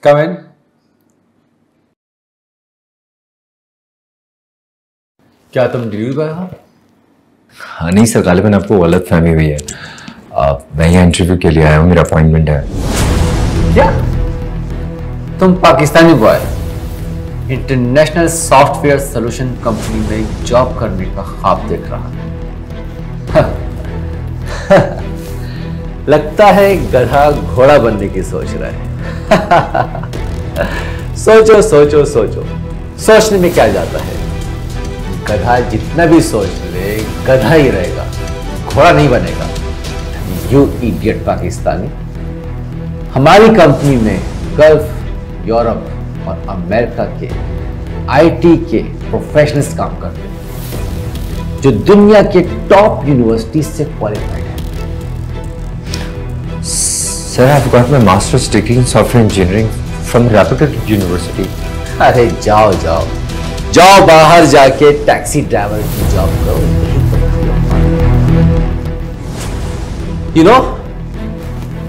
कम इन। क्या तुम delivery boy हो? हाँ नहीं सर, गालिबन आपको गलत फहमी हुई है। मैं यहाँ इंटरव्यू के लिए आया हूँ, मेरा अपॉइंटमेंट है। क्या तुम Pakistani boy international software solution company में जॉब करने का ख्वाब देख रहा है? लगता है गधा घोड़ा बनने की सोच रहा है। सोचो सोचो सोचो, सोचने में क्या जाता है। गधा जितना भी सोच ले गधा ही रहेगा, घोड़ा नहीं बनेगा। You idiot Pakistani. हमारी कंपनी में गल्फ, यूरोप और अमेरिका के आईटी के प्रोफेशनल्स काम करते हैं जो दुनिया के टॉप यूनिवर्सिटी से क्वालिफाइड है। Sir, I got my masters degree in software engineering from reputed university. अरे जाओ जाओ जाओ, बाहर जाके टैक्सी ड्राइवर की जॉब करो। You know,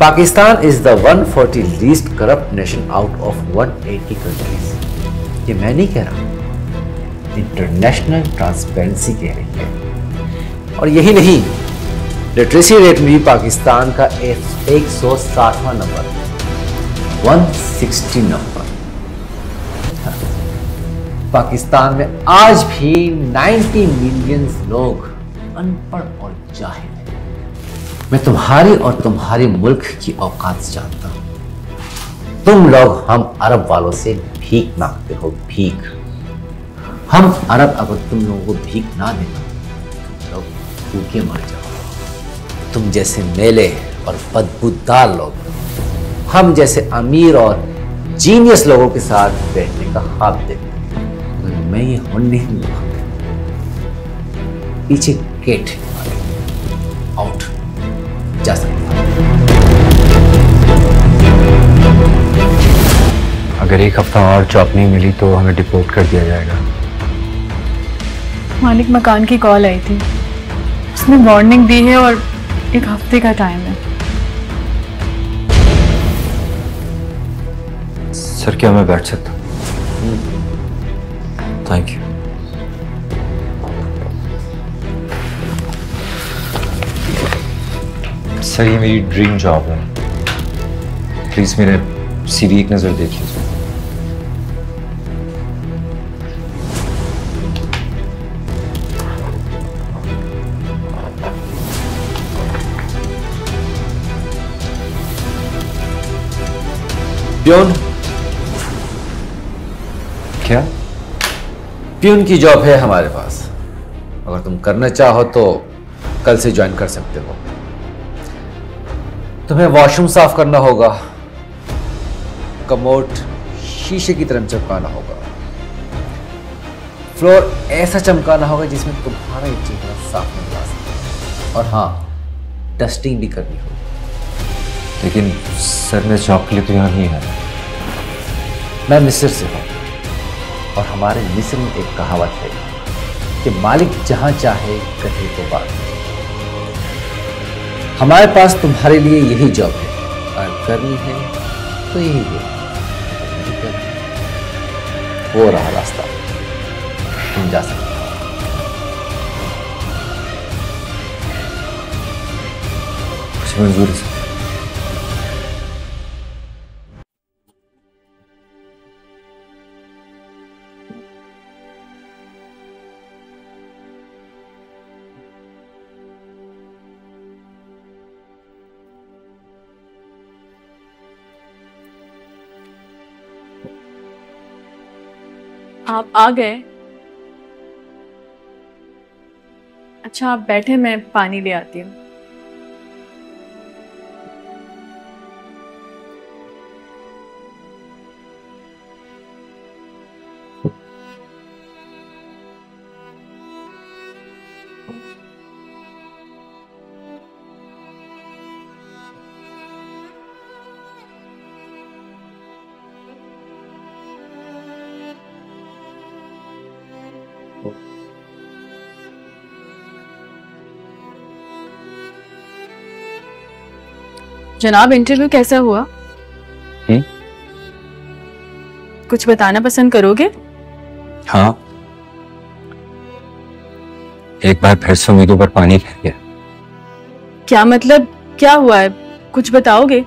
Pakistan is the 140 least corrupt nation out of 180 countries. ये मैं नहीं कह रहा, इंटरनेशनल ट्रांसपेरेंसी कह रही है। और यही नहीं, लिटरेसी रेट में भी पाकिस्तान का 160वां नंबर, 160 नंबर। पाकिस्तान में आज भी 90 मिलियन लोग अनपढ़ और जाहिल हैं। मैं तुम्हारी और तुम्हारे मुल्क की औकात जानता हूं। तुम लोग हम अरब वालों से भीख मांगते हो, भीख। हम अरब अगर तुम लोगों को भीख ना देना तुम लोग भूखे मर जाओ। तुम जैसे मेले और बदबूदार लोग हम जैसे अमीर और जीनियस लोगों के साथ बैठने का ख्वाब देखते हैं। मैं ये होने नहीं दूंगा। पीछे गेट आउट जा सकता। अगर एक हफ्ता और जॉब नहीं मिली तो हमें डिपोर्ट कर दिया जाएगा। मालिक मकान की कॉल आई थी, उसने वार्निंग दी है और 1 हफ्ते का टाइम है। सर, क्या मैं बैठ सकता हूँ? Thank you. सर, ये मेरी ड्रीम जॉब है। प्लीज मेरे सीवी एक नजर देख लीजिए। प्यून? क्या? प्यून की जॉब है हमारे पास। अगर तुम करना चाहो तो कल से ज्वाइन कर सकते हो। तुम्हें वॉशरूम साफ करना होगा, कमोड शीशे की तरह चमकाना होगा, फ्लोर ऐसा चमकाना होगा जिसमें तुम्हारा एक चेहरा साफ नजर आ सके। और हाँ, डस्टिंग भी करनी होगी। लेकिन सर, मैं जॉब के लिए तो यहाँ नहीं है। मैं मिस्र से हूँ और हमारे मिस्र में एक कहावत है कि मालिक जहां चाहे कहे तो बात। हमारे पास तुम्हारे लिए यही जॉब है, अगर करनी है तो यही है, नहीं करनी वो रहा रास्ता, तुम जा सकते हो। कुछ मंजूर है सर। आप आ गए? अच्छा, आप बैठे, मैं पानी ले आती हूँ। जनाब, इंटरव्यू कैसा हुआ? कुछ बताना पसंद करोगे? हाँ, एक बार फिर से उम्मीदों पर पानी फिर गया। क्या मतलब, क्या हुआ है, कुछ बताओगे?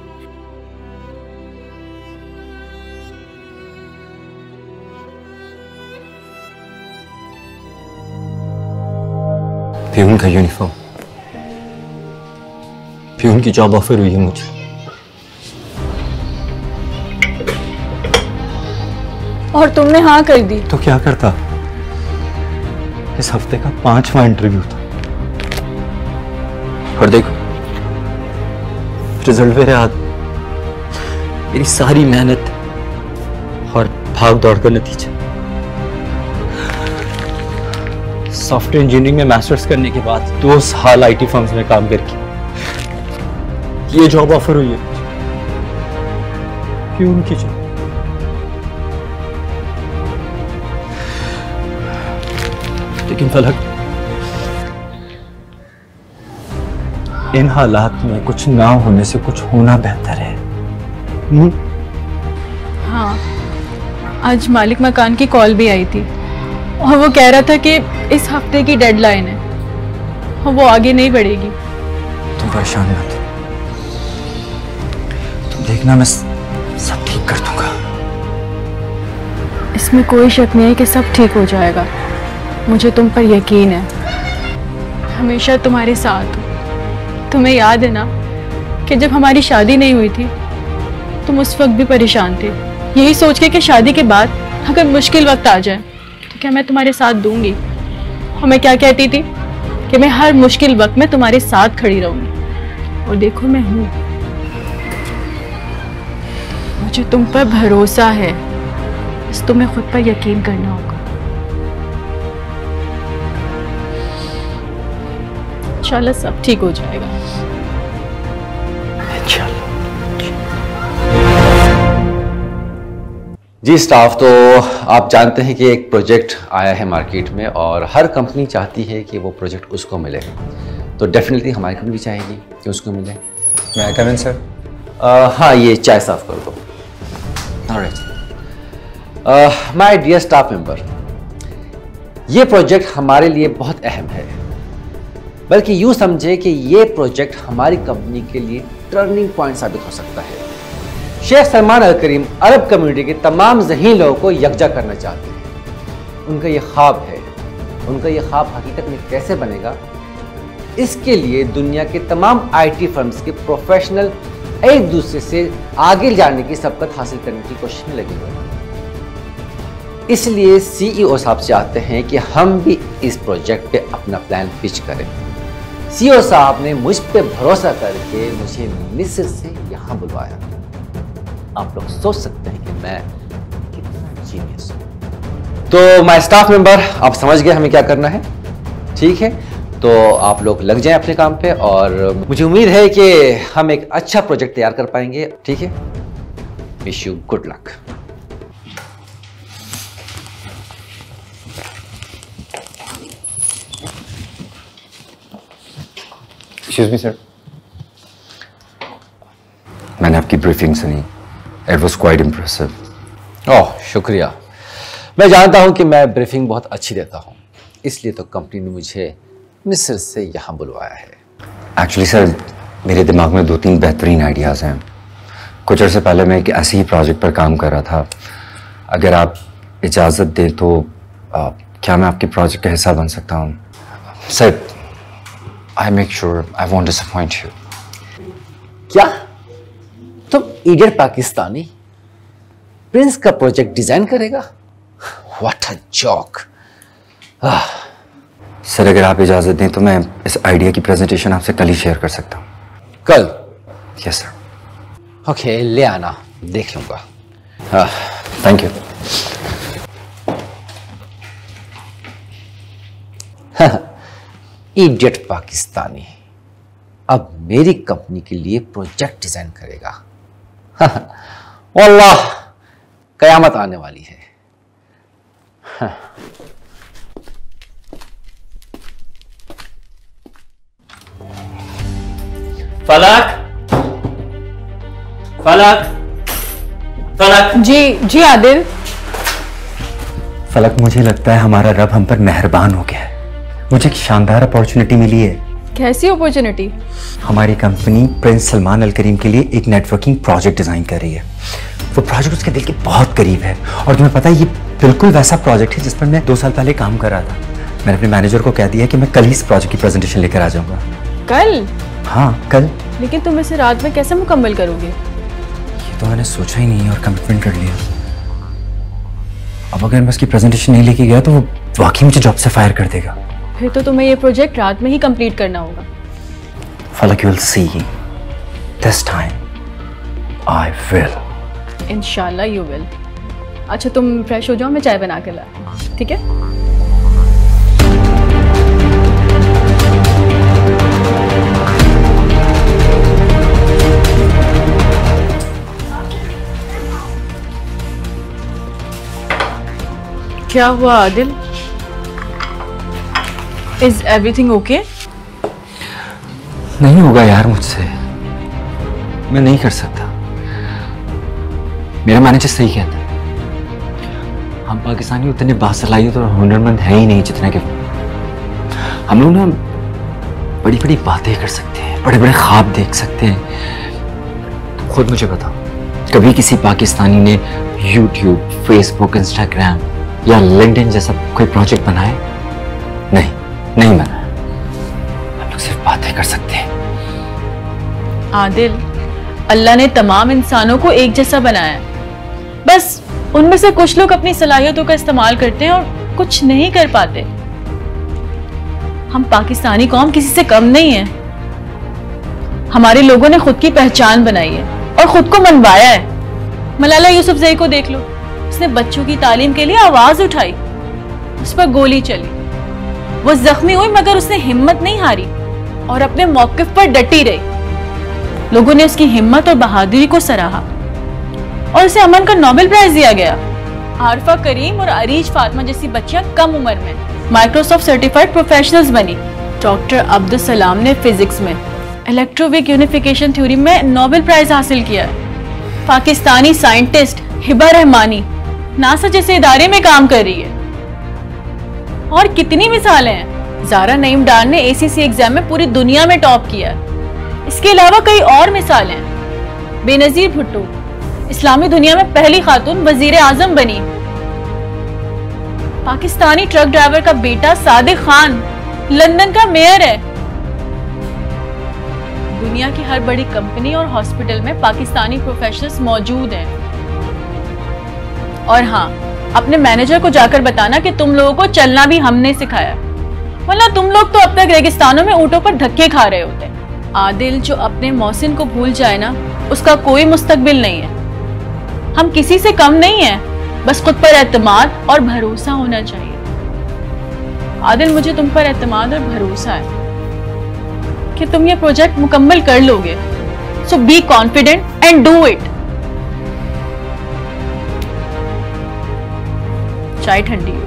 प्यून का यूनिफॉर्म, प्यून की जॉब ऑफर हुई है मुझे। और तुमने हाँ कर दी? तो क्या करता, इस हफ्ते का 5वां इंटरव्यू था और देखो रिजल्ट मेरे हाथ। मेरी सारी मेहनत और भाग दौड़ का नतीजा। सॉफ्टवेयर इंजीनियरिंग में मास्टर्स करने के बाद 2 साल आईटी फर्म्स में काम करके ये जॉब ऑफर हुई है, प्यून की जॉब। लेकिन फलक, इन हालात में कुछ ना होने से कुछ होना बेहतर है। हाँ, आज मालिक मकान की कॉल भी आई थी और वो कह रहा था कि इस हफ्ते की डेडलाइन है और वो आगे नहीं बढ़ेगी। तुम परेशान मत, तुम देखना मैं सब ठीक कर दूंगा। इसमें कोई शक नहीं है कि सब ठीक हो जाएगा। मुझे तुम पर यकीन है, हमेशा तुम्हारे साथ हूँ। तुम्हें याद है ना कि जब हमारी शादी नहीं हुई थी तुम उस वक्त भी परेशान थे, यही सोच के कि शादी के बाद अगर मुश्किल वक्त आ जाए तो क्या मैं तुम्हारे साथ दूंगी। और मैं क्या कहती थी कि मैं हर मुश्किल वक्त में तुम्हारे साथ खड़ी रहूंगी, और देखो मैं हूँ। मुझे तुम पर भरोसा है, बस तुम्हें खुद पर यकीन करना होगा। इंशाल्लाह सब ठीक हो जाएगा। जी स्टाफ, तो आप जानते हैं कि एक प्रोजेक्ट आया है मार्केट में और हर कंपनी चाहती है कि वो प्रोजेक्ट उसको मिले, तो डेफिनेटली हमारी कंपनी भी चाहेगी कि उसको मिले। मैं कम इन सर? हाँ, ये चाय साफ कर दो। Alright my dear staff member, ये प्रोजेक्ट हमारे लिए बहुत अहम है, बल्कि यूँ समझे कि ये प्रोजेक्ट हमारी कंपनी के लिए टर्निंग पॉइंट साबित हो सकता है। शेख सलमान अल करीम अरब कम्युनिटी के तमाम ज़हीन लोगों को यकजा करना चाहते हैं। उनका ये ख्वाब है, उनका ये ख्वाब हकीकत में कैसे बनेगा, इसके लिए दुनिया के तमाम आईटी फर्म्स के प्रोफेशनल एक दूसरे से आगे जाने की सबकत हासिल करने की कोशिश में लगे हुए हैं। इसलिए सीईओ साहब चाहते हैं कि हम भी इस प्रोजेक्ट पे अपना प्लान पिच करें। सीईओ साहब ने मुझ पे भरोसा करके मुझे मिस्र से यहाँ बुलवाया। आप लोग सोच सकते हैं कि मैं कितना जीनियस हूँ। तो माय स्टाफ मेंबर, आप समझ गए हमें क्या करना है, ठीक है? तो आप लोग लग जाएं अपने काम पे और मुझे उम्मीद है कि हम एक अच्छा प्रोजेक्ट तैयार कर पाएंगे, ठीक है? Wish you good luck. Excuse me sir, मैंने आपकी ब्रीफिंग सुनी। It was quite impressive. Oh, शुक्रिया। मैं जानता हूं कि मैं ब्रीफिंग बहुत अच्छी देता हूं, इसलिए तो कंपनी ने मुझे मिस्र से यहाँ बुलवाया है। एक्चुअली सर, मेरे दिमाग में 2-3 बेहतरीन आइडियाज़ हैं। कुछ अर्से पहले मैं एक ऐसे ही प्रोजेक्ट पर काम कर रहा था। अगर आप इजाज़त दें तो क्या मैं आपके प्रोजेक्ट का हिस्सा बन सकता हूँ? Sir, I make sure I want disappoint you. क्या तुम इडियट पाकिस्तानी प्रिंस का प्रोजेक्ट डिजाइन करेगा? What a joke. सर, अगर आप इजाज़त दें तो मैं इस आइडिया की प्रेजेंटेशन आपसे कल ही शेयर कर सकता हूँ। कल? Yes sir. ओके, ले आना, देख लूंगा। Thank you. इडियट पाकिस्तानी अब मेरी कंपनी के लिए प्रोजेक्ट डिजाइन करेगा। वल्लाह कयामत आने वाली है। फलक, फलक, फलक। जी जी आदिल। फलक, मुझे लगता है हमारा रब हम पर मेहरबान हो गया है। मुझे एक शानदार अपॉर्चुनिटी मिली है। कैसी अपॉर्चुनिटी? हमारी कंपनी प्रिंस सलमान अल करीम के लिए एक नेटवर्किंग प्रोजेक्ट डिजाइन कर रही है। वो प्रोजेक्ट उसके दिल के बहुत करीब है और तुम्हें पता है ये बिल्कुल वैसा प्रोजेक्ट है जिस पर मैं 2 साल पहले काम कर रहा था। मैंने अपने मैनेजर को कह दिया कि मैं कल ही इस प्रोजेक्ट की प्रेजेंटेशन लेकर आ जाऊंगा। कल? हाँ कल। लेकिन तुम इसे रात में कैसे मुकम्मल करोगे? ये तो मैंने सोचा ही नहीं और कमिटमेंट कर लिया। अब अगर मैं उसकी प्रेजेंटेशन नहीं लेके गया तो वो वाकई मुझे जॉब से फायर कर देगा। फिर तो तुम्हें ये प्रोजेक्ट रात में ही कंप्लीट करना होगा। फलक, you will see. This time I will. इंशाल्लाह यू विल। अच्छा तुम फ्रेश हो जाओ, मैं चाय बना के लाती हूँ, ठीक है? क्या हुआ आदिल? Is everything okay? नहीं होगा यार मुझसे, मैं नहीं कर सकता। मेरा मैनेजर सही कहता है, हम पाकिस्तानी उतने बासलाहियत और हुनरमंद हैं ही नहीं जितना कि हम लोग ना बड़ी बड़ी बातें कर सकते हैं, बड़े बड़े ख्वाब देख सकते हैं। तुम खुद मुझे बताओ, कभी किसी पाकिस्तानी ने यूट्यूब, फेसबुक, इंस्टाग्राम या लिंक्डइन जैसा कोई प्रोजेक्ट बनाया? नहीं बनाया। हम लोग सिर्फ बातें कर सकते हैं। आदिल, अल्लाह ने तमाम इंसानों को एक जैसा बनाया है, बस उनमें से कुछ लोग अपनी सलाहियतों का इस्तेमाल करते हैं और कुछ नहीं कर पाते। हम पाकिस्तानी कौम किसी से कम नहीं है। हमारे लोगों ने खुद की पहचान बनाई है और खुद को मनवाया है। मलाला यूसुफजई को देख लो, उसने बच्चों की तालीम के लिए आवाज उठाई, उस पर गोली चली, वो जख्मी हुई मगर उसने हिम्मत नहीं हारी और अपने मौकिफ पर डटी रही। लोगों ने उसकी हिम्मत और बहादुरी को सराहा और उसे अमन का नोबेल प्राइज दिया गया। आरफा करीम और अरीज फातिमा जैसी बच्चियां कम उम्र में माइक्रोसॉफ्ट सर्टिफाइड प्रोफेशनल्स बनी। डॉक्टर अब्दुल सलाम ने फिजिक्स में इलेक्ट्रोविक यूनिफिकेशन थ्योरी में नोबेल प्राइज हासिल किया। पाकिस्तानी साइंटिस्ट हिबा रहमानी नासा जैसे इदारे में काम कर रही है। और कितनी मिसालें हैं। ज़ारा नईम डार ने ACC एग्जाम में पूरी दुनिया में टॉप किया। इसके अलावा कई और मिसालें हैं। बेनजीर भुट्टो इस्लामी दुनिया में पहली खातून वजीर आजम बनी। पाकिस्तानी ट्रक ड्राइवर का बेटा सादिक खान लंदन का मेयर है। दुनिया की हर बड़ी कंपनी और हॉस्पिटल में पाकिस्तानी प्रोफेशनल्स मौजूद हैं। और हाँ, अपने मैनेजर को जाकर बताना कि तुम लोगों को चलना भी हमने सिखाया, वरना तुम लोग तो अब तक रेगिस्तानों में ऊंटों पर धक्के खा रहे होते। आदिल, जो अपने मौसिन को भूल जाए ना, उसका कोई मुस्तकबिल नहीं है। हम किसी से कम नहीं हैं, बस खुद पर एतमाद और भरोसा होना चाहिए। आदिल, मुझे तुम पर एतमाद और भरोसा है कि तुम ये प्रोजेक्ट मुकम्मल कर लोगे। So be confident and do it. चाय ठंडी हुई।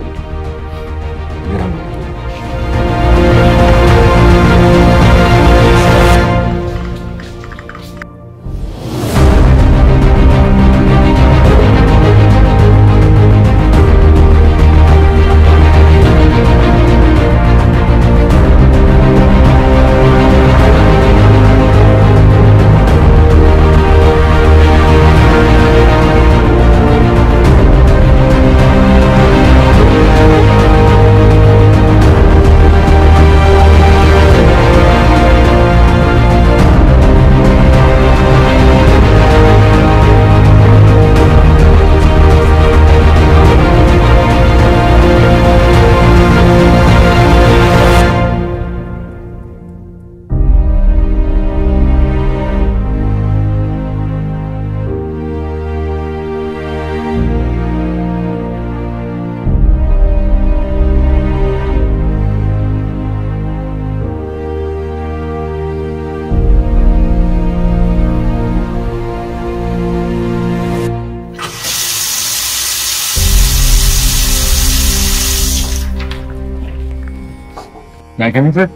मैं कमिंग सर?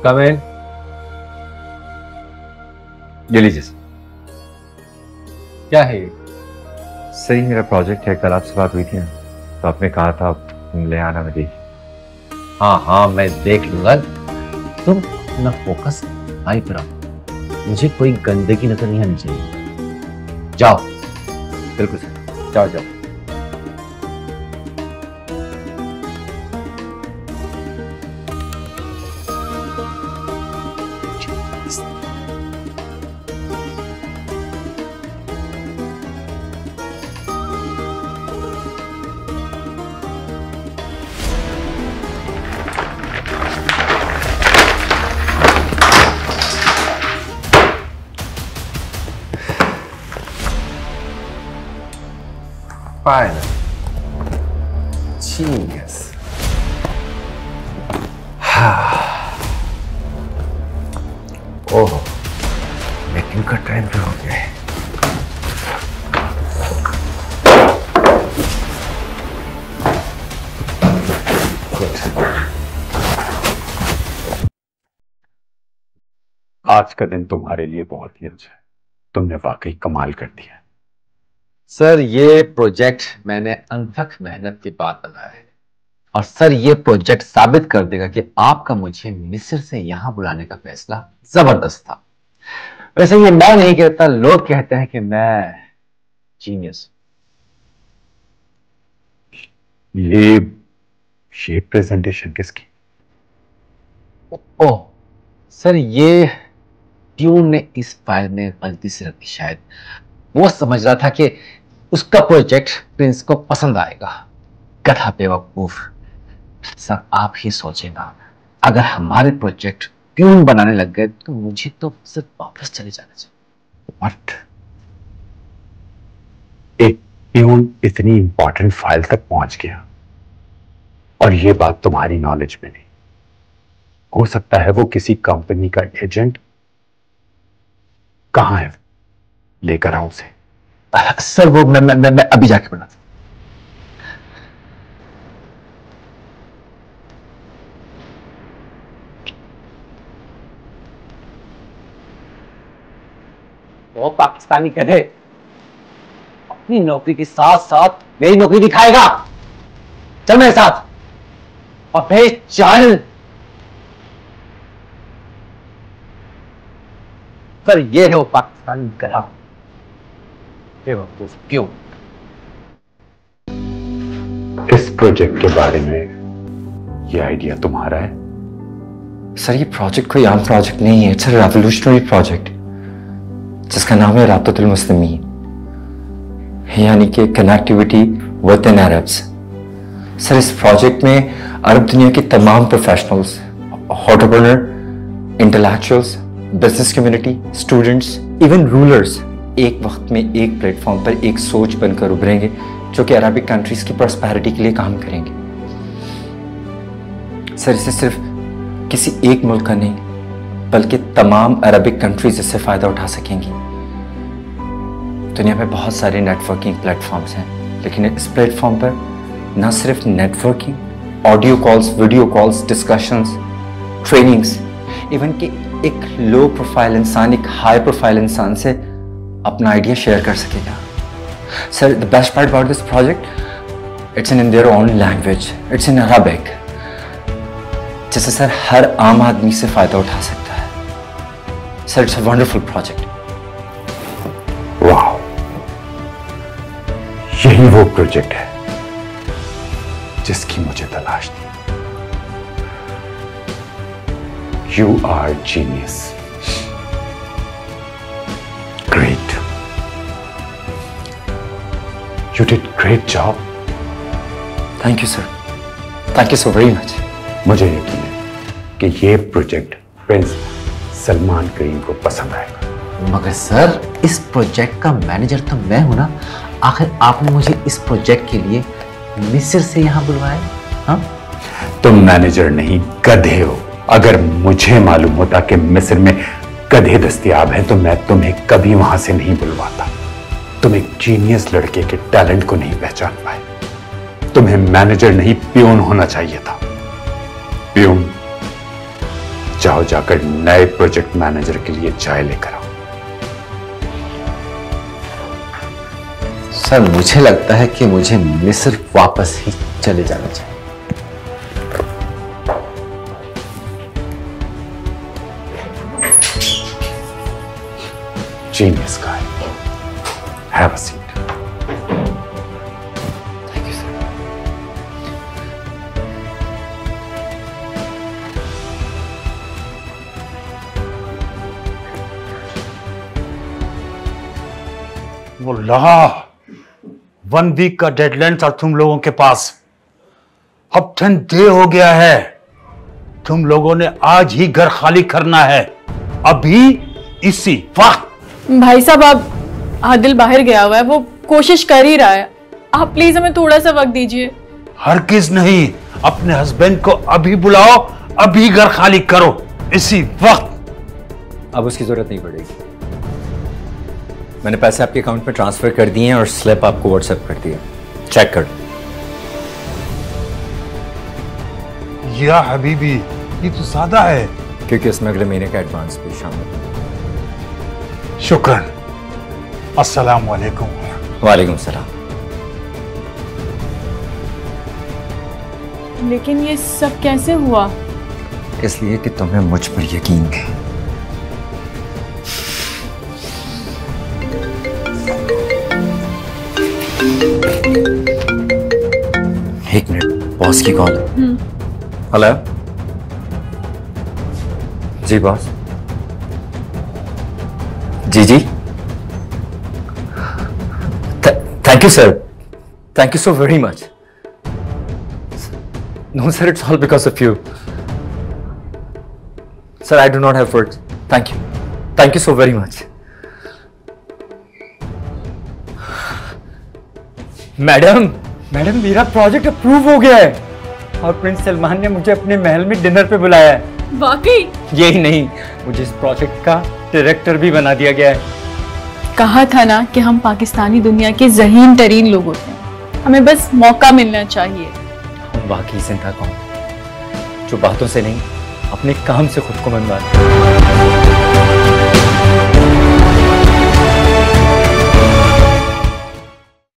कम इन। ये लीजिए सर। क्या है ये? सही मेरा प्रोजेक्ट है। कल आपसे बात हुई थी ना, तो आपने कहा था ले आना मेरी। हाँ हाँ मैं देख लूंगा, तुम अपना फोकस हाई पर रखो, मुझे कोई गंदगी नजर नहीं आनी चाहिए। जाओ। बिल्कुल सर, जाओ जाओ। Final. Genius. ओह, मीटिंग का टाइम भी हो गया है। आज का दिन तुम्हारे लिए बहुत ही अच्छा है, तुमने वाकई कमाल कर दिया। सर ये प्रोजेक्ट मैंने अनथक मेहनत के बाद बनाया है, और सर ये प्रोजेक्ट साबित कर देगा कि आपका मुझे मिस्र से यहां बुलाने का फैसला जबरदस्त था। वैसे ये मैं नहीं कहता, लोग कहते हैं कि मैं जीनियस। ये प्रेजेंटेशन किसकी? ओह सर, ये ट्यून ने इस फाइल में गलती से रखी। शायद वो समझ रहा था कि उसका प्रोजेक्ट प्रिंस को पसंद आएगा। गधा बेवकूफ। सर आप ही सोचें ना, अगर हमारे प्रोजेक्ट ट्यून बनाने लग गए तो मुझे तो सिर्फ वापस चले जाना चाहिए। व्हाट? एक ट्यून इतनी इंपॉर्टेंट फाइल तक पहुंच गया और ये बात तुम्हारी नॉलेज में नहीं? हो सकता है वो किसी कंपनी का एजेंट। कहां है? लेकर आओ उसे। सर वो मैं अभी जाके बनाता। वो पाकिस्तानी गधे अपनी नौकरी के साथ साथ मेरी नौकरी दिखाएगा। चल मेरे साथ और भेज चल। सर ये है वो पाकिस्तानी गधा। क्यों? इस प्रोजेक्ट के बारे में ये आइडिया तुम्हारा है? सर ये प्रोजेक्ट कोई आम प्रोजेक्ट नहीं है, इट्स अ रेवोल्यूशनरी प्रोजेक्ट जिसका नाम है राब्ततुल मुस्लिमीन, यानी कि connectivity with in Arabs. Sir इस प्रोजेक्ट में अरब दुनिया के तमाम professionals, entrepreneur, intellectuals, business community, students, even rulers एक वक्त में एक प्लेटफॉर्म पर एक सोच बनकर उभरेंगे जो कि अरबिक कंट्रीज की प्रॉस्पेरिटी के लिए काम करेंगे। सर इससे सिर्फ किसी एक मुल्क का नहीं बल्कि तमाम अरबिक कंट्रीज इससे फायदा उठा सकेंगी। दुनिया में बहुत सारे नेटवर्किंग प्लेटफॉर्म्स हैं, लेकिन इस प्लेटफॉर्म पर न सिर्फ networking, audio calls, video calls, discussions, trainings, even कि एक लो प्रोफाइल इंसान एक हाई प्रोफाइल इंसान से अपना आइडिया शेयर कर सकेगा। Sir the best part about this project, it's in their own language, it's in Arabic, जिससे सर हर आम आदमी से फायदा उठा सकता है। Sir it's a wonderful project. वाह, यही वो प्रोजेक्ट है जिसकी मुझे तलाश थी। You are genius. Great. You did great job. Thank you sir, thank you so very much. मुझे यकीन है कि ये प्रोजेक्ट प्रिंस सलमान करीम को पसंद आएगा। मगर सर इस प्रोजेक्ट का मैनेजर तो मैं हूं ना। आखिर आपने मुझे इस प्रोजेक्ट के लिए मिस्र से यहां बुलवाया। हाँ, तुम मैनेजर नहीं गधे हो। अगर मुझे मालूम होता कि मिस्र में गधे दस्तयाब हैं तो मैं तुम्हें कभी वहां से नहीं बुलवाता। तुम एक जीनियस लड़के के टैलेंट को नहीं पहचान पाए। तुम्हें मैनेजर नहीं पियून होना चाहिए था। पियून, जाओ जाकर नए प्रोजेक्ट मैनेजर के लिए चाय लेकर आओ। सर मुझे लगता है कि मुझे मिस्र वापस ही चले जाना चाहिए। जीनियस का है। Have a seat. Thank you sir. वल्लाह 1 वीक का डेडलाइन था तुम लोगों के पास। अब 10 डे हो गया है। तुम लोगों ने आज ही घर खाली करना है, अभी इसी वक्त। भाई साहब, आप आदिल बाहर गया हुआ है, वो कोशिश कर ही रहा है। आप प्लीज हमें थोड़ा सा वक्त दीजिए। हरगिज नहीं, अपने हस्बैंड को अभी बुलाओ, अभी घर खाली करो, इसी वक्त। अब उसकी जरूरत नहीं पड़ेगी। मैंने पैसे आपके अकाउंट में ट्रांसफर कर दिए हैं और स्लिप आपको व्हाट्सएप कर दी है, चेक कर लो। या हबीबी, ये तो ज्यादा है। क्योंकि इसमें अगले महीने का एडवांस भी शामिल है। शुक्रन। अस्सलाम वालेकुम। वालेकुम सलाम। लेकिन ये सब कैसे हुआ? इसलिए कि तुम्हें मुझ पर यकीन है। एक मिनट, बॉस की कॉल। हेलो। जी बॉस। जी जी। Thank you sir, thank you so very much. No sir, it's all because of you sir. I do not have words. Thank you so very much. Madam मेरा project approve हो गया है और Prince Salman ने मुझे अपने महल में डिनर पे बुलाया है। वाकई? यही नहीं, मुझे इस प्रोजेक्ट का डायरेक्टर भी बना दिया गया है। कहा था ना कि हम पाकिस्तानी दुनिया के ज़हीन तरीन लोग होते हैं, हमें बस मौका मिलना चाहिए। हम वाकई जिंदा कौन जो बातों से नहीं अपने काम से खुद को मनवाते हैं।